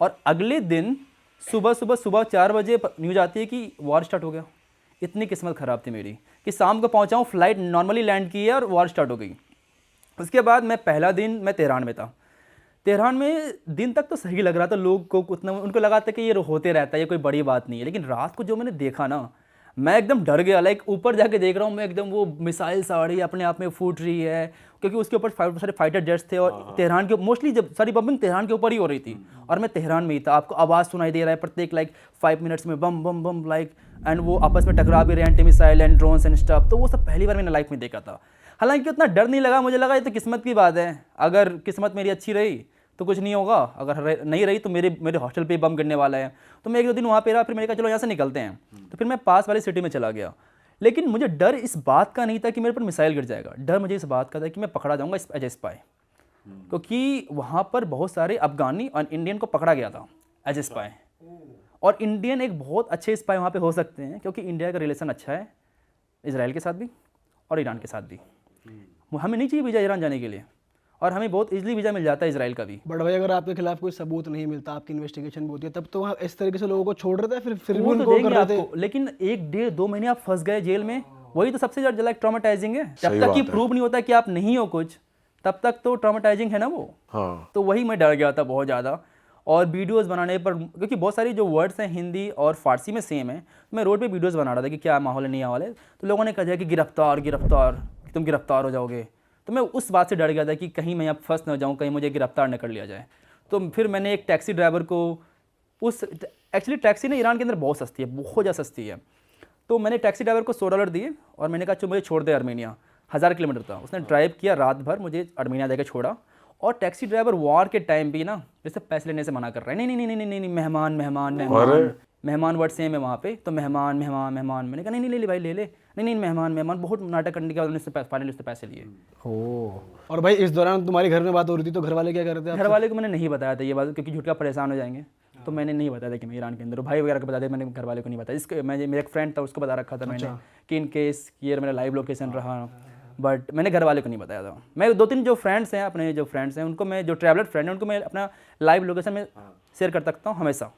और अगले दिन सुबह 4 बजे न्यूज़ आती है कि वॉर स्टार्ट हो गया। इतनी किस्मत ख़राब थी मेरी कि शाम को पहुंचा हूँ, फ्लाइट नॉर्मली लैंड की है और वॉर स्टार्ट हो गई। उसके बाद मैं पहला दिन मैं तेहरान में था। तेहरान में दिन तक तो सही लग रहा था, लोग को उतना उनको लगा था कि ये होते रहता है, ये कोई बड़ी बात नहीं है। लेकिन रात को जो मैंने देखा ना, मैं एकदम डर गया। लाइक ऊपर जाके देख रहा हूँ मैं, एकदम वो मिसाइल साड़ी अपने आप में फूट रही है, क्योंकि उसके ऊपर सारे फाइटर जेट्स थे और तेहरान के मोस्टली जब सारी बम्बिंग तेहरान के ऊपर ही हो रही थी और मैं तेहरान में ही था। आपको आवाज़ सुनाई दे रहा है प्रत्येक लाइक 5 मिनट्स में बम बम बम लाइक, एंड वो आपस में टकरा भी रहे anti missile and drones and stuff. तो वो सब पहली बार मैंने लाइफ में देखा था। हालांकि उतना डर नहीं लगा, मुझे लगा ये तो किस्मत की बात है, अगर किस्मत मेरी अच्छी रही तो कुछ नहीं होगा, अगर नहीं रही तो मेरे हॉस्टल पे बम गिरने वाला है। तो मैं 1-2 दिन वहाँ पे रहा, फिर मैंने कहा चलो यहाँ से निकलते हैं। तो फिर मैं पास वाली सिटी में चला गया। लेकिन मुझे डर इस बात का नहीं था कि मेरे पर मिसाइल गिर जाएगा, डर मुझे इस बात का था कि मैं पकड़ा जाऊँगा एज ए स्पाई, क्योंकि वहाँ पर बहुत सारे अफगानी और इंडियन को पकड़ा गया था एज ए स्पाई। और इंडियन एक बहुत अच्छे स्पाई वहाँ पे हो सकते हैं, क्योंकि इंडिया का रिलेशन अच्छा है इजराइल के साथ भी और ईरान के साथ भी। हमें नहीं चाहिए वीज़ा ईरान जाने के लिए, और हमें बहुत इजीली वीज़ा मिल जाता है इजराइल का भी। बट भाई अगर आपके खिलाफ कोई सबूत नहीं मिलता, आपकी इन्वेस्टिगेशन होती है, तब तो वहाँ इस तरीके से लोगों को छोड़ रहे थे, फिर भी वो तो उनको देंगे कर रहे थे। आपको, लेकिन 1-1.5-2 महीने आप फंस गए जेल में, वही तो सबसे ज़्यादा लाइक ट्रॉमेटाइजिंग है। जब तक कि प्रूव नहीं होता कि आप नहीं हो कुछ, तब तक तो ट्रॉमेटाइजिंग है ना वो। हाँ। तो वही मैं डर गया था बहुत ज़्यादा। और वीडियोस बनाने पर, क्योंकि बहुत सारी जो वर्ड्स हैं हिंदी और फारसी में सेम है, मैं रोड पे वीडियोस बना रहा था कि क्या माहौल है नहीं माहौल है, तो लोगों ने कहा कि गिरफ्तार गिरफ्तार, तुम गिरफ्तार हो जाओगे। तो मैं उस बात से डर गया था कि कहीं मैं अब फंस ना जाऊँ, कहीं मुझे गिरफ्तार न कर लिया जाए। तो फिर मैंने एक टैक्सी ड्राइवर को, एक्चुअली टैक्सी ना ईरान के अंदर बहुत सस्ती है, बहुत ज़्यादा सस्ती है। तो मैंने टैक्सी ड्राइवर को $100 दिए और मैंने कहा चलो मुझे छोड़ दे अर्मेनिया। 1000 किलोमीटर था, उसने ड्राइव किया रात भर, मुझे अर्मेनिया देकर छोड़ा। और टैक्सी ड्राइवर वॉर के टाइम भी ना जैसे पैसे लेने से मना कर रहा है, नहीं नहीं नहीं नहीं नहीं नहीं, मेहमान मेहमान मेहमान, मेहमान वर्ड सेम है वहाँ पे, तो मेहमान मेहमान मेहमान। मैंने कहा नहीं नहीं ले ले भाई ले ले, नहीं नहीं मेहमान मेहमान, बहुत नाटक करने के बाद उन्होंने फाइनली उससे पैसे लिए। और भाई इस दौरान तुम्हारे घर में बात हो रही थी, तो घर वाले क्या कर रहे थे आपसे? घर वाले को मैंने नहीं बताया था ये बात, क्योंकि झूठ का परेशान हो जाएंगे। तो मैंने नहीं बताया था कि मैं ईरान के अंदर हूँ। भाई वगैरह को बता दिया, मैंने घर वाले को नहीं बताया। इसके मेरा एक फ्रेंड था, उसको बता रखा था मैंने कि इन केस ये मेरा लाइव लोकेशन रहा, बट मैंने घर वाले को नहीं बताया था। मैं 2-3 जो फ्रेंड्स हैं, अपने जो फ्रेंड्स हैं उनको मैं, जो ट्रैवलर फ्रेंड हैं उनको मैं अपना लाइव लोकेशन में शेयर कर सकता हूँ हमेशा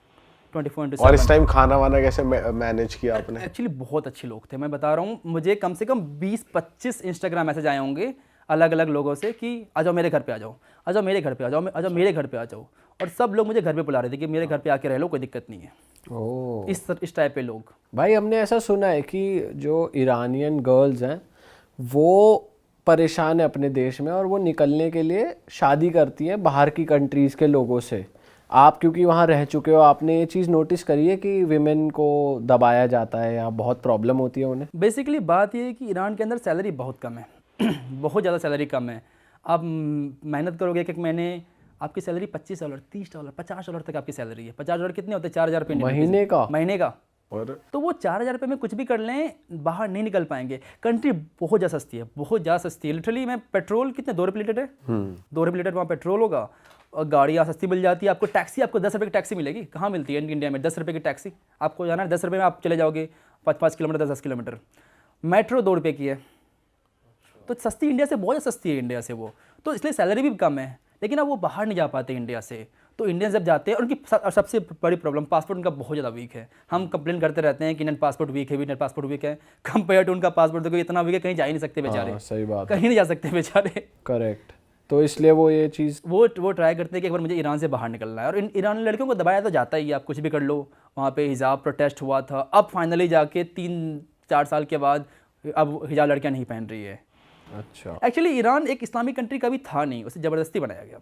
24/7। और इस टाइम खाना वाना कैसे मैनेज किया आपने? एक्चुअली बहुत अच्छे लोग थे, मैं बता रहा हूँ, मुझे कम से कम 20-25 इंस्टाग्राम मैसेज आए होंगे अलग अलग लोगों से कि आ जाओ मेरे घर पे, आ जाओ, आ जाओ मेरे घर पे, आ जाओ, आ जाओ मेरे घर पे, आ जाओ। और सब लोग मुझे घर पे बुला रहे थे कि मेरे घर पे आके रह लो, कोई दिक्कत नहीं है। ओह, इस टाइप पे लोग। भाई हमने ऐसा सुना है कि जो ईरानियन गर्ल्स हैं वो परेशान है अपने देश में और वो निकलने के लिए शादी करती हैं बाहर की कंट्रीज़ के लोगों से। आप क्योंकि वहाँ रह चुके हो, आपने ये चीज़ नोटिस करी है कि विमेन को दबाया जाता है या बहुत प्रॉब्लम होती है उन्हें? बेसिकली बात ये है कि ईरान के अंदर सैलरी बहुत कम है बहुत ज़्यादा सैलरी कम है। आप मेहनत करोगे कि महीने आपकी सैलरी $25, $30, $50 तक आपकी सैलरी है। $50 कितने होते हैं? 4,000 रुपये महीने का? महीने का। और तो वो 4,000 रुपये में कुछ भी कर लें, बाहर नहीं निकल पाएंगे। कंट्री बहुत ज़्यादा सस्ती है, बहुत ज़्यादा सस्ती है। लिटरली मैं पेट्रोल कितने ₹2 लीटर है, ₹2 लीटर वहाँ पेट्रोल होगा और गाड़ियाँ सस्ती मिल जाती है। आपको टैक्सी, आपको 10 रुपये की टैक्सी मिलेगी, कहाँ मिलती है इंडिया में? 10 रुपये की टैक्सी आपको जाना है, 10 रुपये में आप चले जाओगे 5-5 किलोमीटर, 10 किलोमीटर। मेट्रो 2 रुपये की है, तो सस्ती, इंडिया से बहुत सस्ती है इंडिया से वो। तो इसलिए सैलरी भी कम है, लेकिन अब वो बाहर नहीं जा पाते इंडिया से। तो इंडियन जब जाते हैं, उनकी सबसे बड़ी प्रॉब्लम पासपोर्ट उनका बहुत ज़्यादा वीक है। हम कंप्लेन करते रहते हैं कि इंडियन पासपोर्ट वीक है, इंडियन पासपोर्ट वीक है। कंपेयर टू उनका पासपोर्ट देखो इतना वीक है, कहीं जा ही नहीं सकते बेचारे। सही बात, कहीं नहीं जा सकते बेचारे। करेक्ट। तो इसलिए वो ये चीज़ वो ट्राई करते हैं कि एक बार मुझे ईरान से बाहर निकलना है। और ईरानी लड़कियों को दबाया तो जाता ही है, आप कुछ भी कर लो। वहाँ पे हिजाब प्रोटेस्ट हुआ था, अब फाइनली जाके 3-4 साल के बाद अब हिजाब लड़कियाँ नहीं पहन रही है। अच्छा, एक्चुअली ईरान एक इस्लामिक कंट्री कभी था नहीं, उसे ज़बरदस्ती बनाया गया।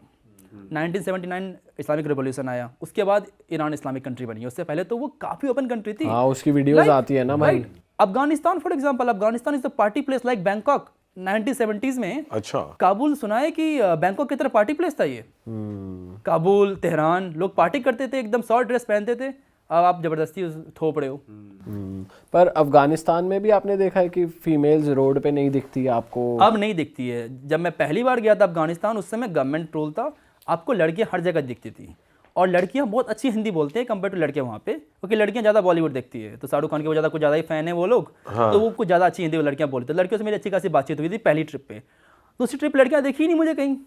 1979 इस्लामिक रिवॉल्यूशन आया, उसके बाद ईरान इस्लामिक कंट्री बनी। उससे पहले तो वो काफ़ी ओपन कंट्री थी। हाँ उसकी वीडियोस आती है ना भाई। Afghanistan for example, Afghanistan is the party place like Bangkok 1970s में। अच्छा, काबुल सुना है कि बैंकॉक की तरह पार्टी प्लेस था ये। काबुल, तेहरान, लोग पार्टी करते थे, एकदम शॉर्ट ड्रेस पहनते थे। अब आप जबरदस्ती थोप रहे हो। पर अफगानिस्तान में भी आपने देखा है कि फीमेल्स रोड पे नहीं दिखती आपको? अब नहीं दिखती है। जब मैं पहली बार गया था अफगानिस्तान, उस समय गवर्नमेंट रूल था, आपको लड़कियां हर जगह दिखती थी। और लड़कियां बहुत अच्छी हिंदी बोलते हैं कंपेयर टू लड़कियां वहाँ पे, क्योंकि लड़कियां ज़्यादा बॉलीवुड देखती है, तो शाहरुख खान के वो ज़्यादा ही फैन है वो लोग। तो वो कुछ ज़्यादा अच्छी हिंदी लड़कियां बोलते हैं। लड़कियों से मेरी अच्छी खासी बातचीत हुई थी पहली ट्रिप पे। दूसरी ट्रिप लड़कियां देखी ही नहीं मुझे कहीं।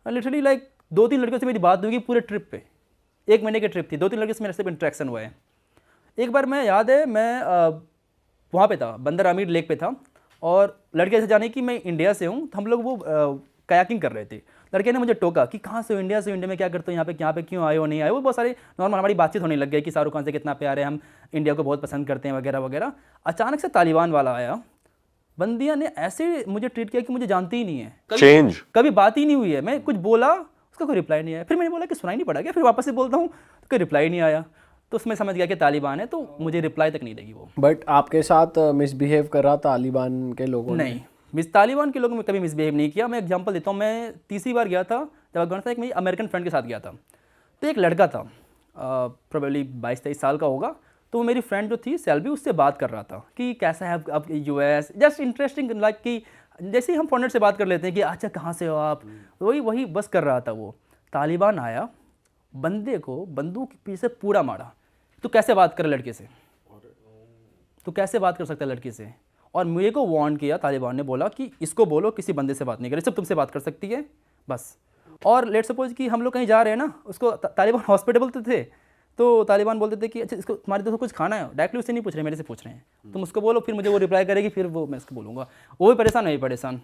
लिटरली लाइक 2-3 लड़कियों से मेरी बात हुई पूरे ट्रिप पे, 1 महीने की ट्रिप थी, 2-3 लड़के से मेरे से इंट्रैक्शन हुआ है। एक बार मैं याद है मैं वहाँ पे था, बंदर आमिर लेक पे था, और लड़के से जाने कि मैं इंडिया से हूँ, तो हम लोग वो कायाकिंग कर रहे थे। लड़के ने मुझे टोका कि कहाँ से हो, इंडिया से हो, इंडिया में क्या करते हो, यहाँ पे क्यों आए हो, नहीं आए हो। बहुत सारे नॉर्मल हमारी बातचीत होने लग गई कि शाहरुख खान से कितना प्यार है, हम इंडिया को बहुत पसंद करते हैं वगैरह वगैरह। अचानक से तालिबान वाला आया, बंदिया ने ऐसे मुझे ट्रीट किया कि मुझे जानती ही नहीं है, कभी बात ही नहीं हुई है। मैं कुछ बोला, उसका कोई रिप्लाई नहीं आया। फिर मैंने बोला कि सुनाई नहीं पड़ा क्या, फिर वापस से बोलता हूँ तो कोई रिप्लाई नहीं आया। तो उसमें समझ गया कि तालिबान है, तो मुझे रिप्लाई तक नहीं देगी वो। बट आपके साथ मिसबिहेव करा तालिबान के लोगों ने? नहीं, तालिबान के लोगों में कभी मिसबिहेव नहीं किया। मैं एग्जांपल देता हूँ, मैं तीसरी बार गया था जब अफगानिस्तान, एक मेरी अमेरिकन फ्रेंड के साथ गया था। तो एक लड़का था, प्रोबेबली 22-23 साल का होगा। तो वो मेरी फ्रेंड जो थी सेल्वी, उससे बात कर रहा था कि कैसा है अब US, जस्ट इंटरेस्टिंग, लाइक कि जैसे ही हम फॉरेनर से बात कर लेते हैं कि अच्छा कहाँ से हो आप, वही बस कर रहा था वो। तालिबान आया, बंदे को बंदूक के पीछे पूरा मारा। तो कैसे बात करे लड़के से, तो कैसे बात कर सकता है लड़के से। और मुझे को वार्न किया, तालिबान ने बोला कि इसको बोलो किसी बंदे से बात नहीं करे, सिर्फ तुमसे बात कर सकती है बस। और लेट सपोज कि हम लोग कहीं जा रहे हैं ना, उसको तालिबान हॉस्पिटल थे, तो तालिबान बोलते थे कि अच्छा इसको तुम्हारे दोस्त को कुछ खाना है, डायरेक्टली उससे नहीं पूछ रहे, मेरे से पूछ रहे हैं, तुम उसको बोलो, फिर मुझे वो रिप्लाई करेगी, फिर वो मैं उसको बोलूँगा। वो भी परेशान, नहीं परेशान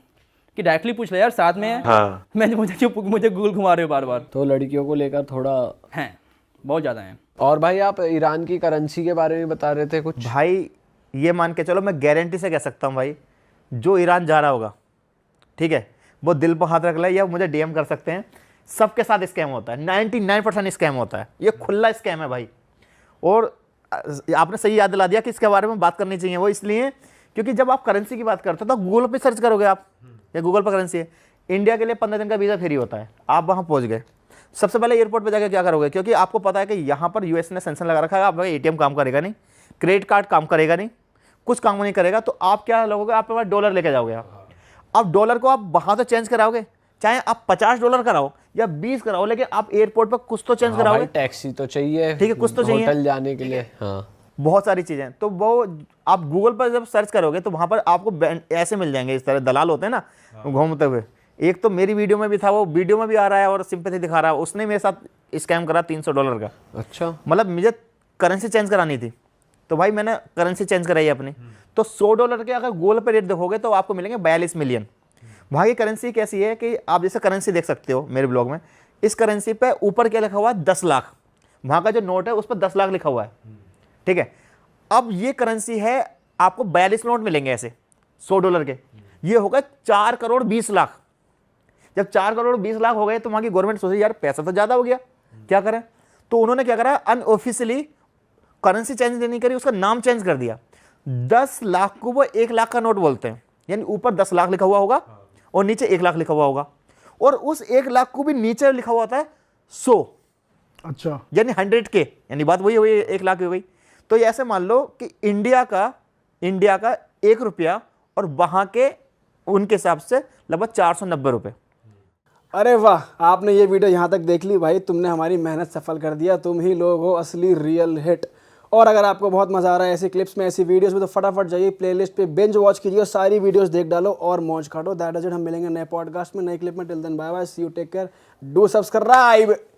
कि डायरेक्टली पूछ ले यार, साथ में है। हाँ। मुझे गूगल घुमा रहे हो बार बार। तो लड़कियों को लेकर थोड़ा हैं, बहुत ज़्यादा हैं। और भाई आप ईरान की करेंसी के बारे में बता रहे थे कुछ? भाई ये मान के चलो, मैं गारंटी से कह सकता हूँ भाई, जो ईरान जा रहा होगा, ठीक है, वो दिल पर हाथ रख ले या मुझे DM कर सकते हैं, सबके साथ स्कैम होता है। 99% स्कैम होता है, ये खुला स्कैम है भाई। और आपने सही याद दिला दिया कि इसके बारे में बात करनी चाहिए। वो इसलिए क्योंकि जब आप करेंसी की बात करते हो तो गूगल पे सर्च करोगे आप, या गूगल पर करेंसी है, इंडिया के लिए 15 दिन का वीज़ा फ्री होता है। आप वहाँ पहुँच गए, सबसे पहले एयरपोर्ट पे जाकर क्या करोगे, क्योंकि आपको पता है कि यहाँ पर US ने सेंक्शन लगा रखा है, आपका ATM काम करेगा नहीं, क्रेडिट कार्ड काम करेगा नहीं, कुछ काम नहीं करेगा। तो आप क्या लोगे, आपके पास डॉलर लेके जाओगे आप। अब डॉलर को आप वहाँ तो चेंज कराओगे, चाहे आप $50 कराओ या 20 कराओ, लेकिन आप एयरपोर्ट पर कुछ तो चेंज कराओगे। टैक्सी तो चाहिए, ठीक है, कुछ तो चाहिए होटल जाने के लिए, हाँ बहुत सारी चीज़ें। तो वो आप गूगल पर जब सर्च करोगे तो वहाँ पर आपको ऐसे मिल जाएंगे, इस तरह दलाल होते हैं ना घूमते हुए। एक तो मेरी वीडियो में भी था, वो वीडियो में भी आ रहा है और सिंपैथी दिखा रहा है, उसने मेरे साथ स्कैम करा $300 का। अच्छा, मतलब मुझे करेंसी चेंज करानी थी, तो भाई मैंने करेंसी चेंज कराई अपनी। तो $100 के अगर गूगल पे रेट देखोगे तो आपको मिलेंगे 42 मिलियन। वहाँ की करेंसी कैसी है कि आप जैसे करेंसी देख सकते हो मेरे ब्लॉग में, इस करेंसी पे ऊपर क्या लिखा हुआ है, 10 लाख। वहाँ का जो नोट है उस पर 10 लाख लिखा हुआ है, ठीक है। अब ये करेंसी है, आपको 42 नोट मिलेंगे ऐसे $100 के, ये होगा 4 करोड़ 20 लाख। जब 4 करोड़ 20 लाख हो गए तो वहाँ की गवर्नमेंट सोची यार पैसा तो ज़्यादा हो गया, क्या करें। तो उन्होंने क्या करा, अनऑफिशियली करेंसी चेंज नहीं करी, उसका नाम चेंज कर दिया। 10 लाख को वो 1 लाख का नोट बोलते हैं, यानी ऊपर 10 लाख लिखा हुआ होगा और नीचे 1 लाख लिखा हुआ होगा, और उस 1 लाख को भी नीचे लिखा हुआ होता है 100, अच्छा, यानी 100K, यानी बात वही हुई, 1 लाख हो गई। तो ये ऐसे मान लो कि इंडिया का 1 रुपया और वहाँ के उनके हिसाब से लगभग 490 रुपये। अरे वाह, आपने ये वीडियो यहाँ तक देख ली भाई, तुमने हमारी मेहनत सफल कर दिया, तुम ही लोग हो असली रियल हिट। और अगर आपको बहुत मज़ा आ रहा है ऐसी क्लिप्स में, ऐसी वीडियोस में, तो फटाफट जाइए प्लेलिस्ट पे बिंज वॉच कीजिए और सारी वीडियोस देख डालो और मौज काटो। दैट इज इट, हम मिलेंगे नए पॉडकास्ट में, नए क्लिप में। Till then bye bye, see you, take care, do subscribe.